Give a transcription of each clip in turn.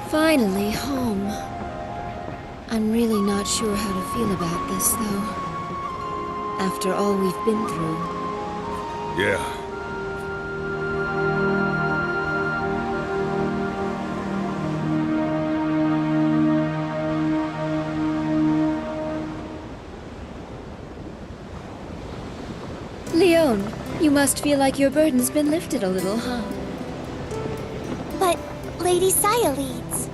Finally home. I'm really not sure how to feel about this, though. After all we've been through. Yeah. Leon, you must feel like your burden's been lifted a little, huh? But, Lady Sayaleeds,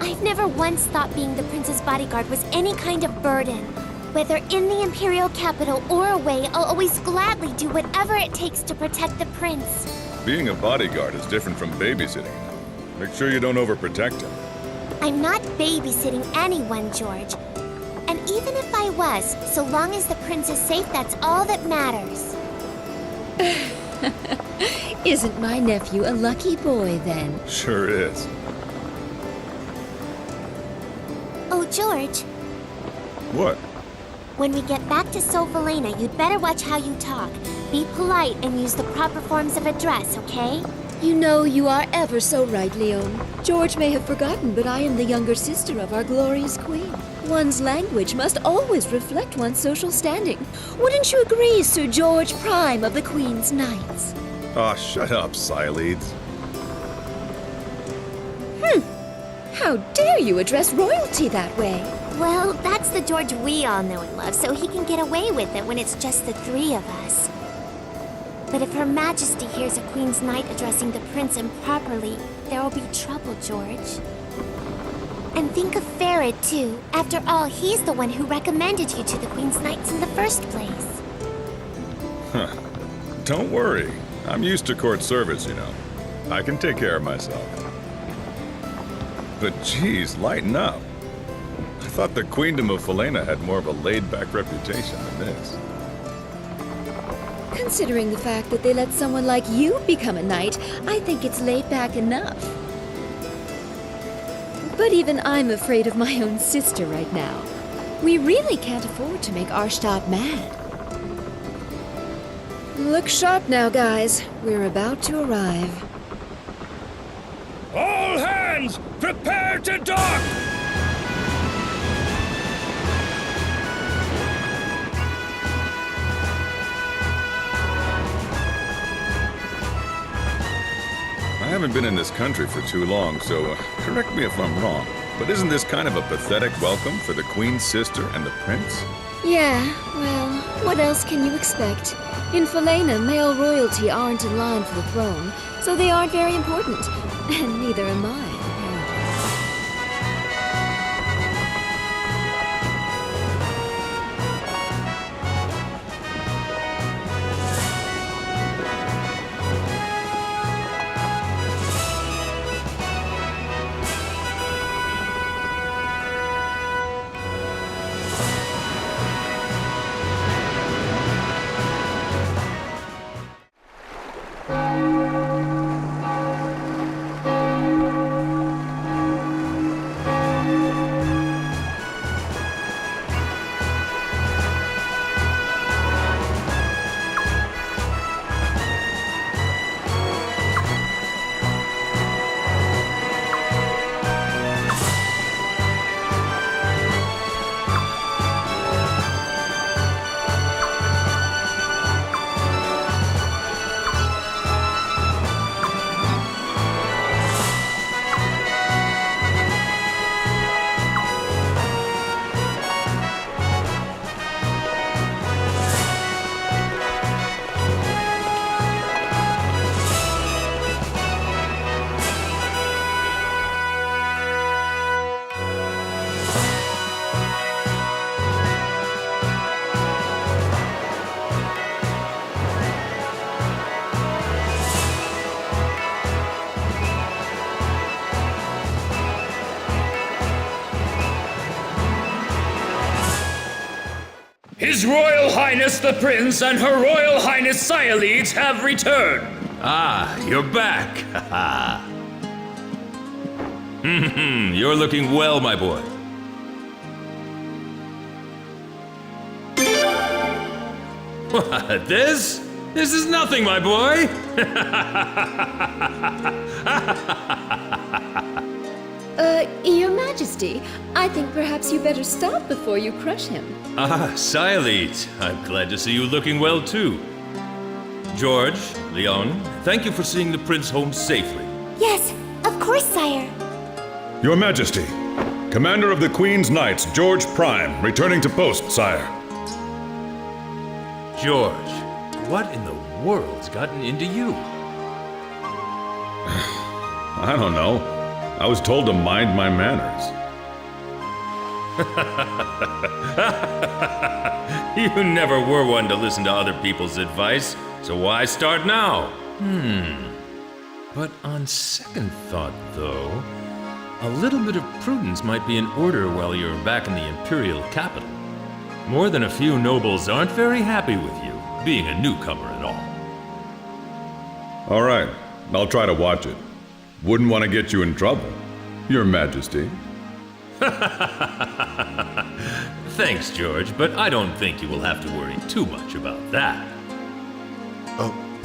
I've never once thought being the prince's bodyguard was any kind of burden. Whether in the Imperial capital or away, I'll always gladly do whatever it takes to protect the prince. Being a bodyguard is different from babysitting. Make sure you don't overprotect him. I'm not babysitting anyone, George. And even if I was, so long as the prince is safe, that's all that matters. Isn't my nephew a lucky boy, then? Sure is. Oh, George. What? When we get back to Sophalena, you'd better watch how you talk. Be polite and use the proper forms of address, okay? You know you are ever so right, Leon. George may have forgotten, but I am the younger sister of our glorious queen. One's language must always reflect one's social standing. Wouldn't you agree, Sir George Prime of the Queen's Knights? Aw, shut up, Sayaleeds. How dare you address royalty that way? Well, that's the George we all know and love, so he can get away with it when it's just the three of us. But if Her Majesty hears a Queen's Knight addressing the prince improperly, there will be trouble, George. And think of Farid, too. After all, he's the one who recommended you to the Queen's Knights in the first place. Huh. Don't worry. I'm used to court service, you know. I can take care of myself. But geez, lighten up. I thought the Queendom of Falena had more of a laid-back reputation than this. Considering the fact that they let someone like you become a knight, I think it's laid back enough. But even I'm afraid of my own sister right now. We really can't afford to make Arstadt mad. Look sharp now, guys. We're about to arrive. All hands, prepare to dock! I haven't been in this country for too long, so correct me if I'm wrong, but isn't this kind of a pathetic welcome for the Queen's sister and the Prince? Yeah, well, what else can you expect? In Falena, male royalty aren't in line for the throne, so they aren't very important. And neither am I, apparently. His Royal Highness the Prince and Her Royal Highness Sayaleeds have returned. Ah, you're back. You're looking well, my boy. What, this? This is nothing, my boy. Your Majesty, I think perhaps you better stop before you crush him. Ah, Sialeeds. I'm glad to see you looking well, too. George, Leon, thank you for seeing the prince home safely. Yes, of course, sire. Your Majesty, Commander of the Queen's Knights, George Prime, returning to post, sire. George, what in the world's gotten into you? I don't know. I was told to mind my manners. You never were one to listen to other people's advice, so why start now? But on second thought, though, a little bit of prudence might be in order while you're back in the Imperial capital. More than a few nobles aren't very happy with you, being a newcomer at all. All right, I'll try to watch it. Wouldn't want to get you in trouble, Your Majesty. Thanks, George, but I don't think you will have to worry too much about that.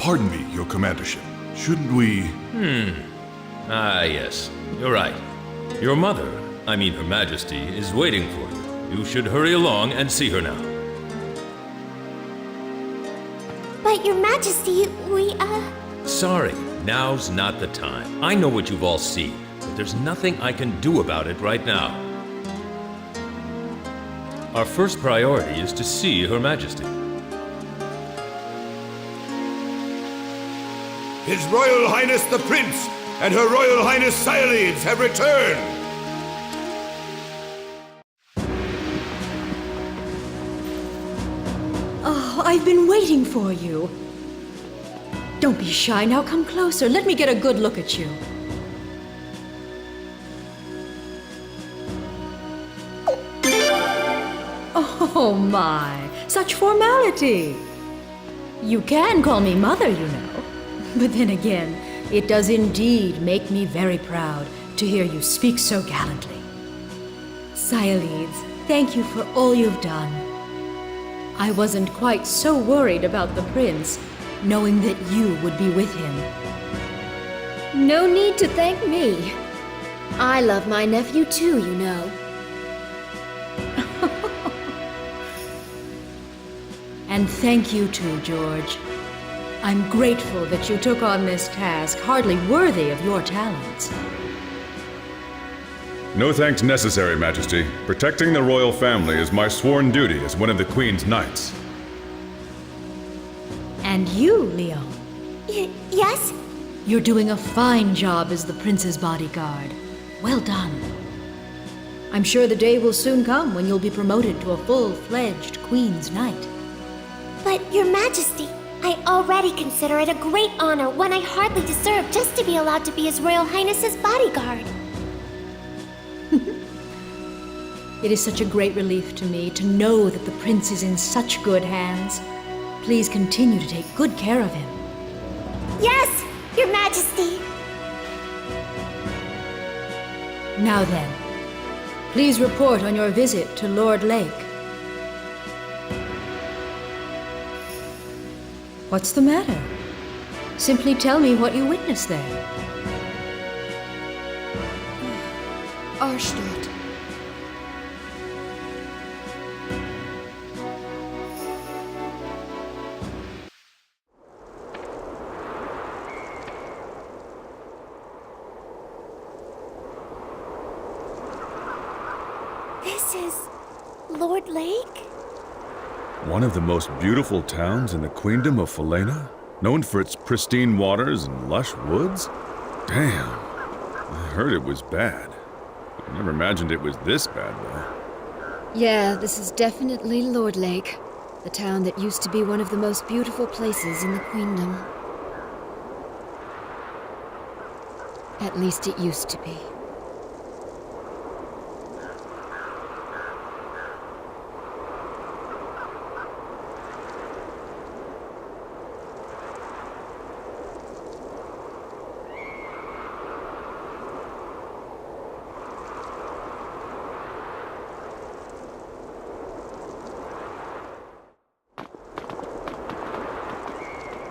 Pardon me, Your Commandership. Shouldn't we... Ah, yes, you're right. Your mother, I mean Her Majesty, is waiting for you. You should hurry along and see her now. But, Your Majesty, Sorry, now's not the time. I know what you've all seen, but there's nothing I can do about it right now. Our first priority is to see Her Majesty. His Royal Highness the Prince and Her Royal Highness Sialeeds have returned! Oh, I've been waiting for you. Don't be shy, now come closer. Let me get a good look at you. Oh my, such formality. You can call me mother, you know. But then again, it does indeed make me very proud to hear you speak so gallantly. Sialeeds, thank you for all you've done. I wasn't quite so worried about the prince, knowing that you would be with him. No need to thank me. I love my nephew too, you know. And thank you too, George. I'm grateful that you took on this task, hardly worthy of your talents. No thanks necessary, Majesty. Protecting the royal family is my sworn duty as one of the Queen's Knights. And you, Leon. Yes? You're doing a fine job as the prince's bodyguard. Well done. I'm sure the day will soon come when you'll be promoted to a full-fledged Queen's Knight. But, Your Majesty, I already consider it a great honor, one I hardly deserve, just to be allowed to be His Royal Highness's bodyguard. It is such a great relief to me to know that the prince is in such good hands. Please continue to take good care of him. Yes, Your Majesty! Now then, please report on your visit to Lord Lake. What's the matter? Simply tell me what you witnessed there. Arstadt. This is Lord Lake? One of the most beautiful towns in the Queendom of Falena? Known for its pristine waters and lush woods? Damn. I heard it was bad. I never imagined it was this bad, though. Yeah, this is definitely Lord Lake, the town that used to be one of the most beautiful places in the Queendom. At least it used to be.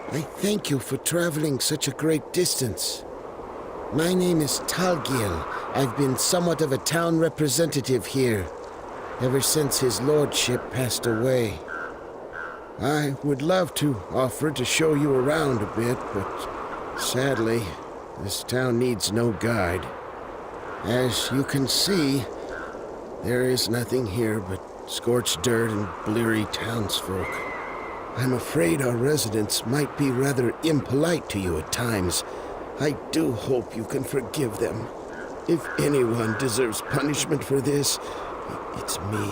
I thank you for traveling such a great distance. My name is Talgil, I've been somewhat of a town representative here ever since his lordship passed away. I would love to offer to show you around a bit, but sadly, this town needs no guide. As you can see, there is nothing here but scorched dirt and bleary townsfolk. I'm afraid our residents might be rather impolite to you at times. I do hope you can forgive them. If anyone deserves punishment for this, it's me.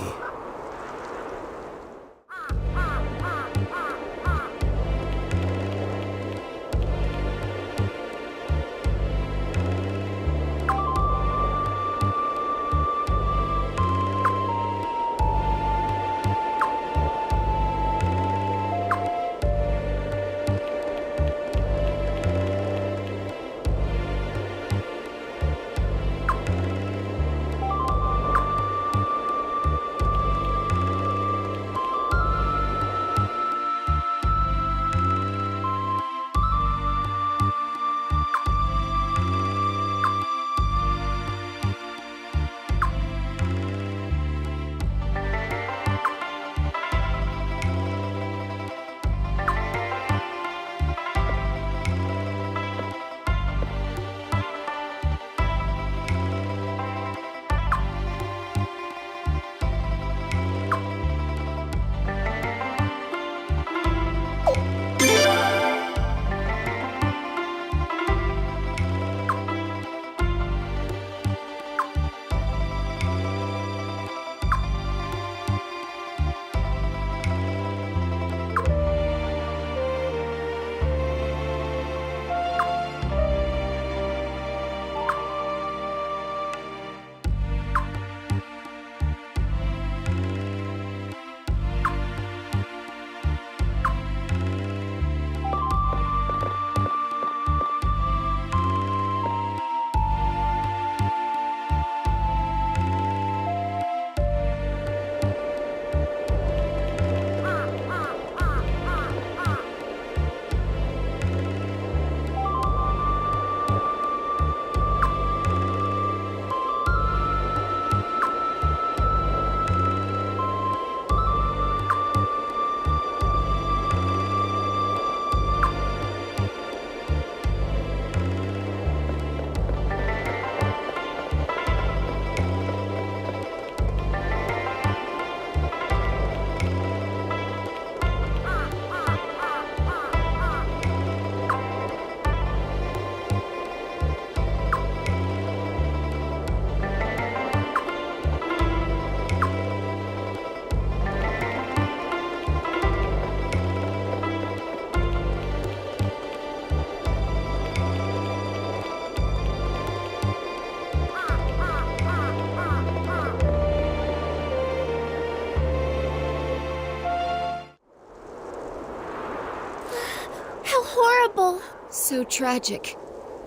Horrible. So tragic.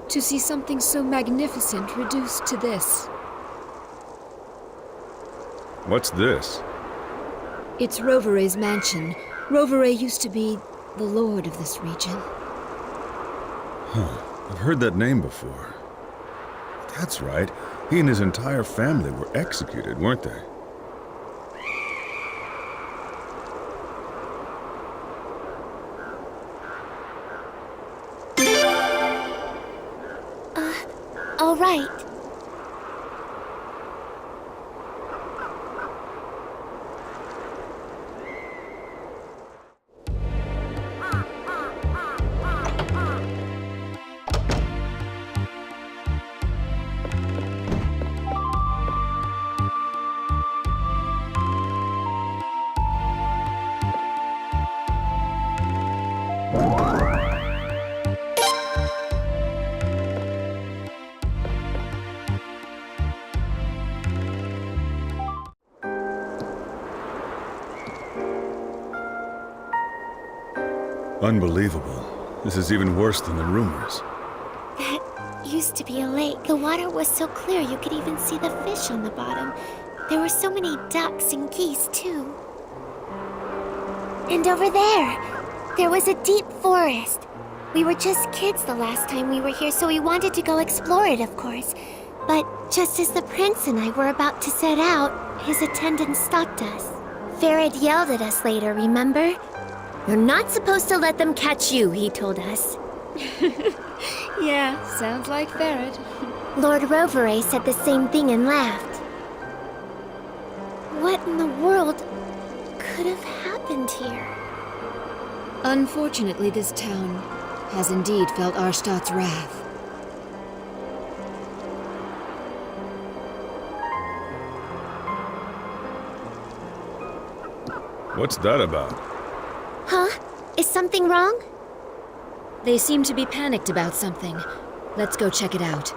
To see something so magnificent reduced to this. What's this? It's Rovere's mansion. Rovere used to be the lord of this region. Huh. I've heard that name before. That's right. He and his entire family were executed, weren't they? All right. Unbelievable. This is even worse than the rumors. That used to be a lake. The water was so clear you could even see the fish on the bottom. There were so many ducks and geese, too. And over there was a deep forest. We were just kids the last time we were here, so we wanted to go explore it, of course. But just as the prince and I were about to set out, his attendant stopped us. Farad yelled at us later, remember? You're not supposed to let them catch you, he told us. Yeah, sounds like Farad. Lord Rovere said the same thing and laughed. What in the world could have happened here? Unfortunately, this town has indeed felt Arstad's wrath. What's that about? Huh? Is something wrong? They seem to be panicked about something. Let's go check it out.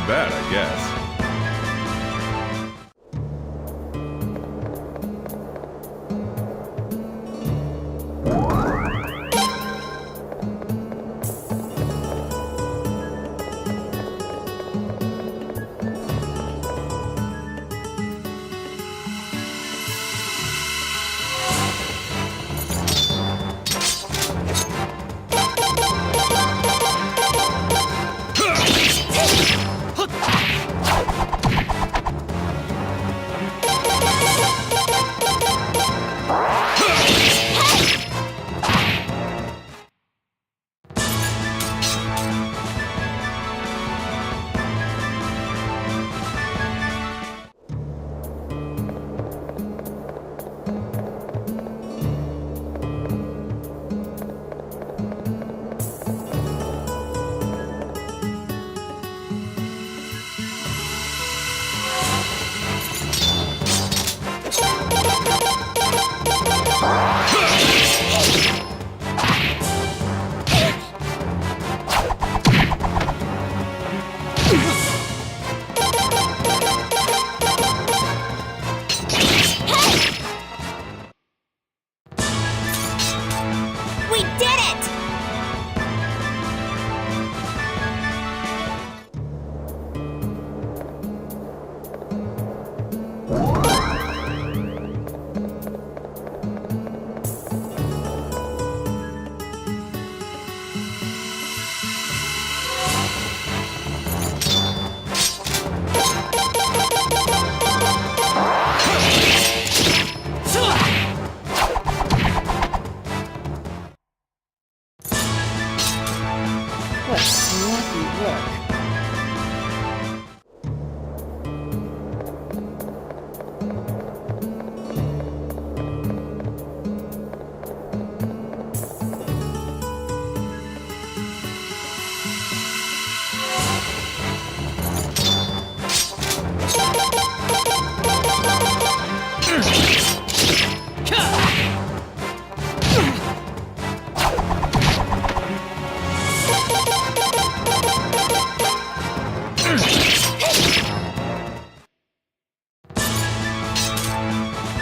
bad, I guess. We did it! What sloppy work.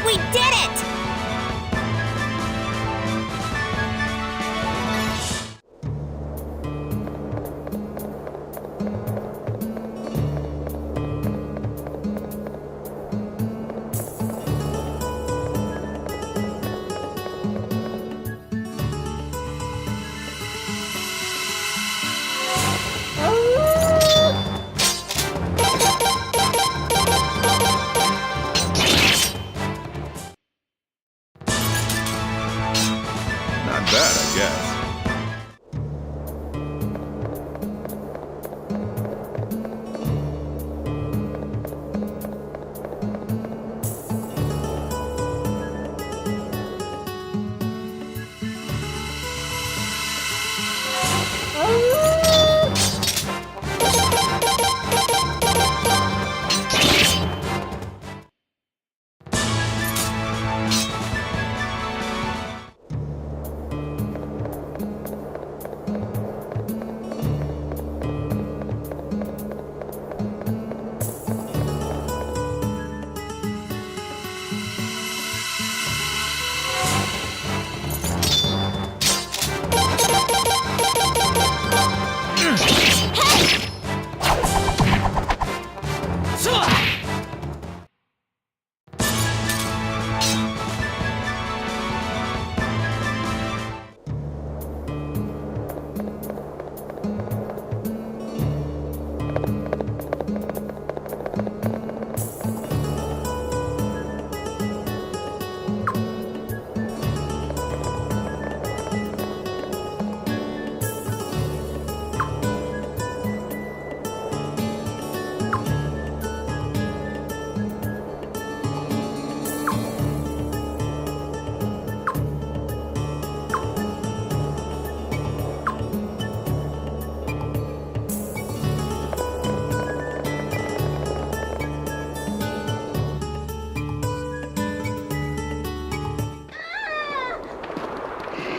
We did it! Not bad, I guess.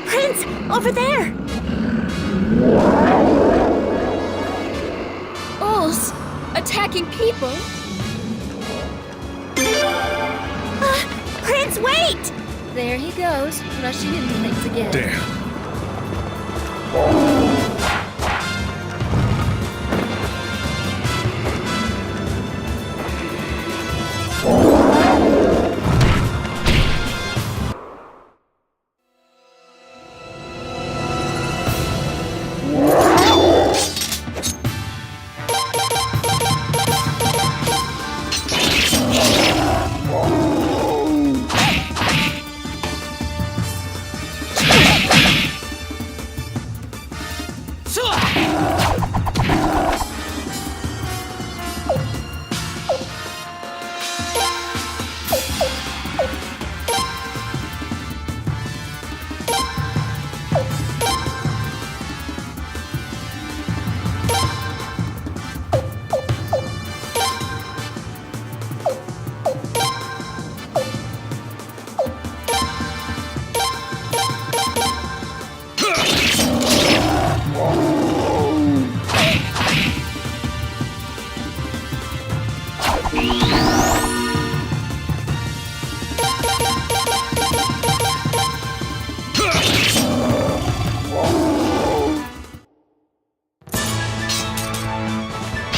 Prince, over there! Ulz, a people. Prince, wait! There he goes, rushing into things again. Damn.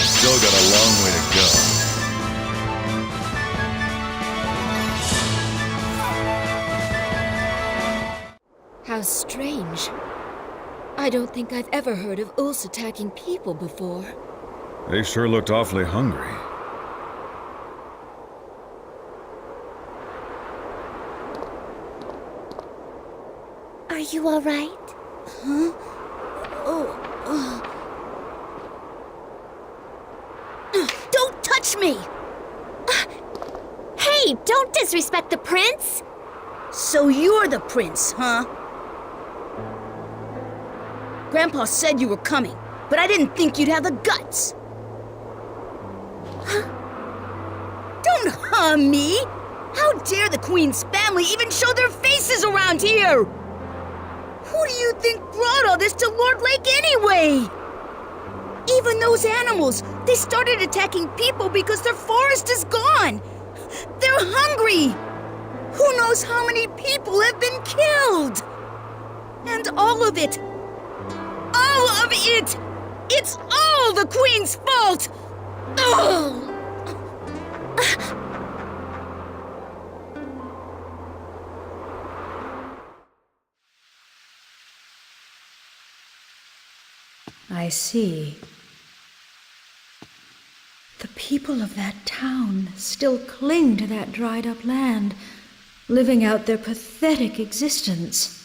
Still got a long way to go. How strange. I don't think I've ever heard of Ulls attacking people before. They sure looked awfully hungry. Are you alright? Huh? Don't touch me! Hey, don't disrespect the prince! So you're the prince, huh? Grandpa said you were coming, but I didn't think you'd have the guts. Don't harm me! How dare the Queen's family even show their faces around here? Who do you think brought all this to Lord Lake anyway? Even those animals, they started attacking people because their forest is gone. They're hungry. Who knows how many people have been killed? And all of it, it's all the Queen's fault! Ugh! I see. The people of that town still cling to that dried-up land, living out their pathetic existence.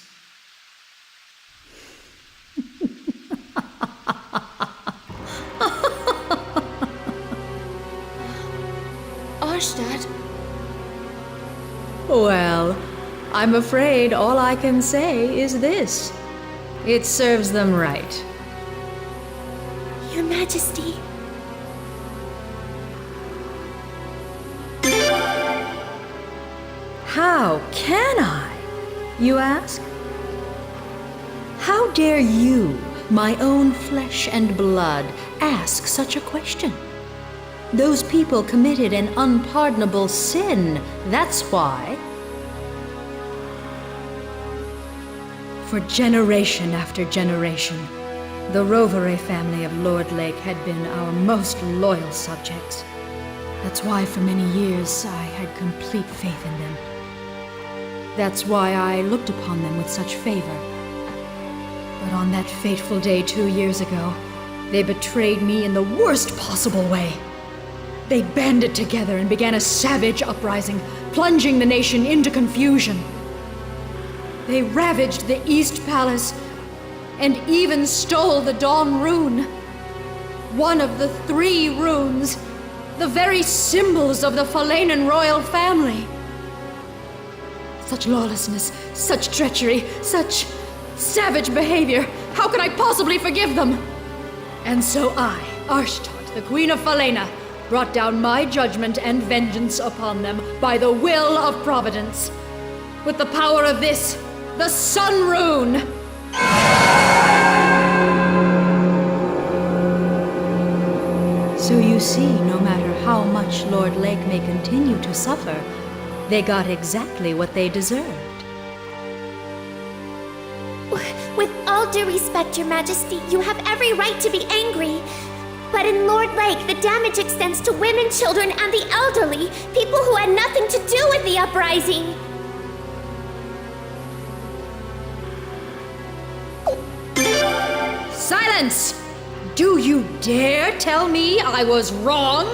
Arstadt? Well, I'm afraid all I can say is this. It serves them right. Your Majesty. How can I, you ask? How dare you, my own flesh and blood, ask such a question? Those people committed an unpardonable sin, that's why. For generation after generation, the Rovere family of Lord Lake had been our most loyal subjects. That's why for many years I had complete faith in them. That's why I looked upon them with such favor. But on that fateful day 2 years ago, they betrayed me in the worst possible way. They banded together and began a savage uprising, plunging the nation into confusion. They ravaged the East Palace and even stole the Dawn Rune. One of the 3 runes, the very symbols of the Falanan royal family. Such lawlessness, such treachery, such savage behavior. How could I possibly forgive them? And so I, Arstadt, the Queen of Falena, brought down my judgment and vengeance upon them by the will of Providence. With the power of this, the Sun Rune! So you see, no matter how much Lord Lake may continue to suffer, they got exactly what they deserved. With all due respect, Your Majesty, you have every right to be angry. But in Lord Lake, the damage extends to women, children, and the elderly, people who had nothing to do with the uprising. Silence! Do you dare tell me I was wrong?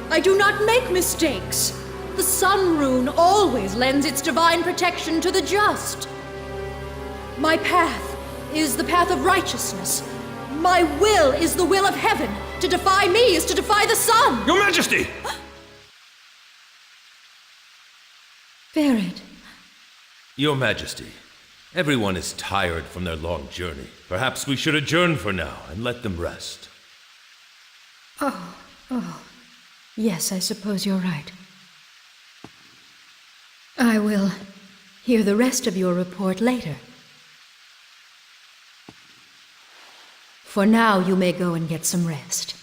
I do not make mistakes. The Sun Rune always lends its divine protection to the just. My path is the path of righteousness. My will is the will of heaven. To defy me is to defy the sun. Your Majesty! Barret. Your Majesty, everyone is tired from their long journey. Perhaps we should adjourn for now and let them rest. Yes, I suppose you're right. I will hear the rest of your report later. For now, you may go and get some rest.